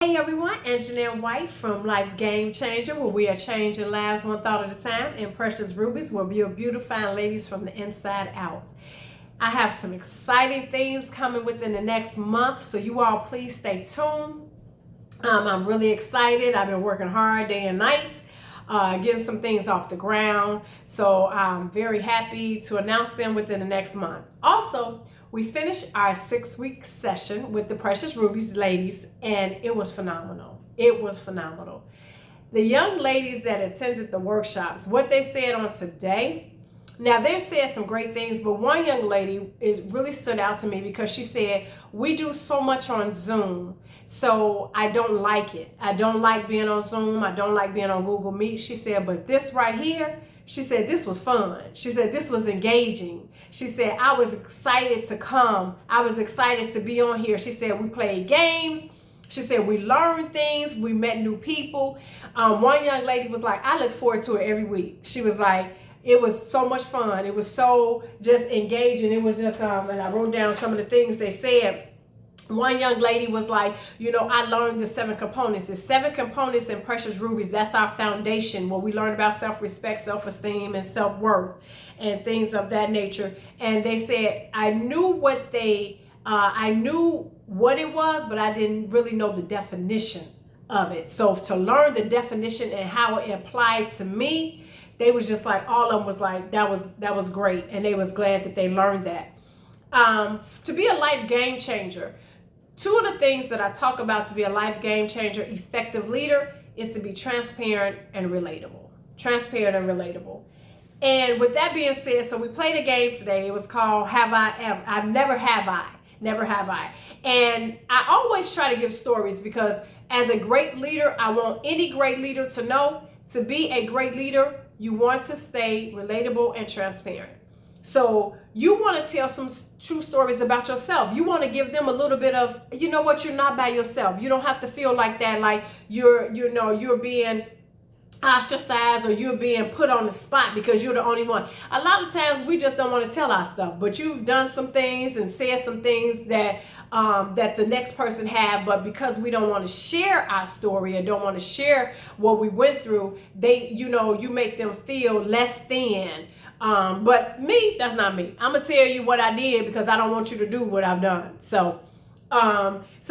Hey everyone, Anjanette White from Life Game Changer, where we are changing lives one thought at a time, and Precious Rubies, where we are beautifying ladies from the inside out. I have some exciting things coming within the next month, so you all please stay tuned. I'm really excited. I've been working hard day and night, getting some things off the ground. So I'm very happy to announce them within the next month. Also, we finished our 6-week session with the Precious Rubies ladies, and it was phenomenal. It was phenomenal. The young ladies that attended the workshops, what they said on today, now they've said some great things, but one young lady, it really stood out to me because she said, we do so much on Zoom, so I don't like it. I don't like being on Zoom. I don't like being on Google Meet. She said, but this right here, she said, this was fun. She said, this was engaging. She said, I was excited to come. I was excited to be on here. She said, we played games. She said, we learned things. We met new people. One young lady was like, I look forward to it every week. She was like, it was so much fun. It was so just engaging. It was just, and I wrote down some of the things they said. One young lady was like, I learned the 7 components. The 7 components in Precious Rubies, that's our foundation, where we learn about self-respect, self-esteem, and self-worth, and things of that nature. And they said, I knew what it was, but I didn't really know the definition of it. So to learn the definition and how it applied to me, they was just like, all of them was like, that was great. And they was glad that they learned that. To be a life game changer, 2 of the things that I talk about to be a life game changer, effective leader, is to be transparent and relatable. Transparent and relatable. And with that being said, so we played a game today. It was called Have I Ever? Never Have I. Never Have I. And I always try to give stories because as a great leader, I want any great leader to know, to be a great leader, you want to stay relatable and transparent. So you want to tell some true stories about yourself. You want to give them a little bit of, you're not by yourself. You don't have to feel like that, like you're being ostracized or you're being put on the spot because you're the only one. A lot of times we just don't want to tell our stuff, but you've done some things and said some things that that the next person had, but because we don't want to share our story and don't want to share what we went through, you make them feel less than. But me, that's not me. I'm gonna tell you what I did because I don't want you to do what I've done. So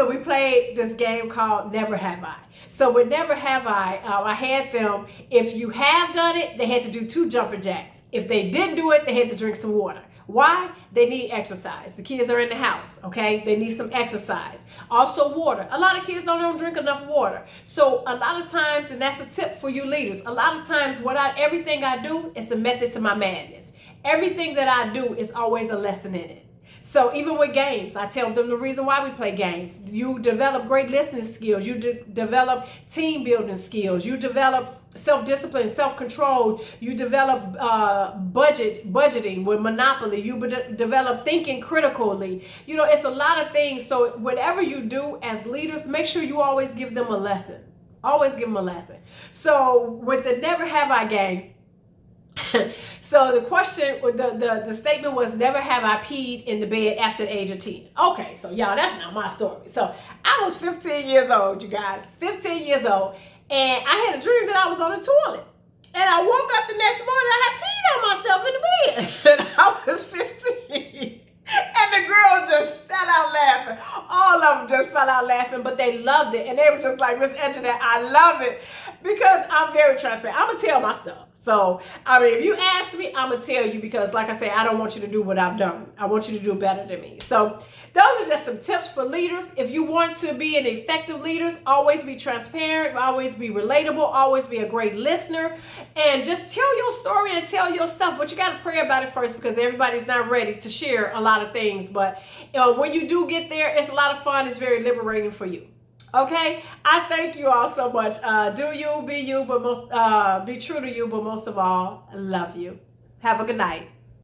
we played this game called Never Have I. So with Never Have I had them, if you have done it, they had to do 2 jumping jacks. If they didn't do it, they had to drink some water. Why? They need exercise. The kids are in the house, okay? They need some exercise. Also water. A lot of kids don't drink enough water. So a lot of times, and that's a tip for you leaders, a lot of times everything I do is a method to my madness. Everything that I do is always a lesson in it. So even with games, I tell them the reason why we play games. You develop great listening skills. You develop team building skills. You develop self-discipline, self-control. You develop budgeting with Monopoly. You develop thinking critically. It's a lot of things. So whatever you do as leaders, make sure you always give them a lesson. Always give them a lesson. So with the Never Have I game, so the question, the statement was, never have I peed in the bed after the age of 10. Okay, so y'all, that's not my story. So I was 15 years old, you guys, 15 years old, and I had a dream that I was on the toilet. And I woke up the next morning, I had peed on myself in the bed. And I was 15. And the girls just fell out laughing. All of them just fell out laughing, but they loved it. And they were just like, Miss Anjanette, I love it because I'm very transparent. I'm going to tell my stuff. So, if you ask me, I'm going to tell you because, like I said, I don't want you to do what I've done. I want you to do better than me. So, those are just some tips for leaders. If you want to be an effective leader, always be transparent, always be relatable, always be a great listener, and just tell your story and tell your stuff. But you got to pray about it first because everybody's not ready to share a lot of things. But when you do get there, it's a lot of fun. It's very liberating for you. Okay, I thank you all so much. Do you, be you, but be true to you, but most of all, love you. Have a good night.